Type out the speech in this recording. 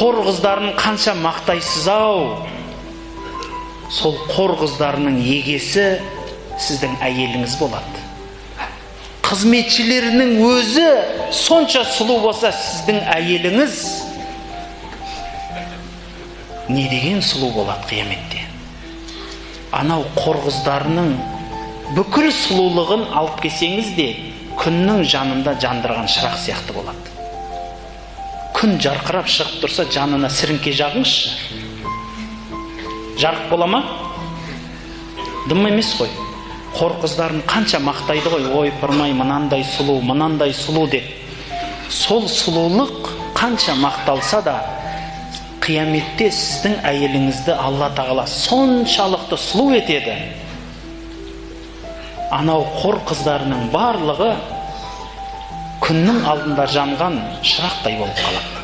қор қыздарын қанша мақтайсыз ау, сол қор қыздарының егесі сіздің әйеліңіз болады. Қызметшілерінің өзі сонша сұлу болса, сіздің әйеліңіз не деген сұлу болады қияметте. Анау қор қыздарының бүкіл сұлулығын алып келсеңіз де, күннің жанында жандырған шырақ сияқты болады. Күн жарқырап шығып тұрса, жанына сіріңке жағыңызшы. Жарық бола ма? Дым емес қой. Қор қыздарын қанша мақтайды ғой, ой пырмай, мынандай сұлу деп. Сол сұлулық қанша мақталса да, қияметте сіздің әйеліңізді Алла тағала соншалықты сұлу етеді. Анау қор қыздарының барлығы күннің алдында жанған шырақтай болып қалады.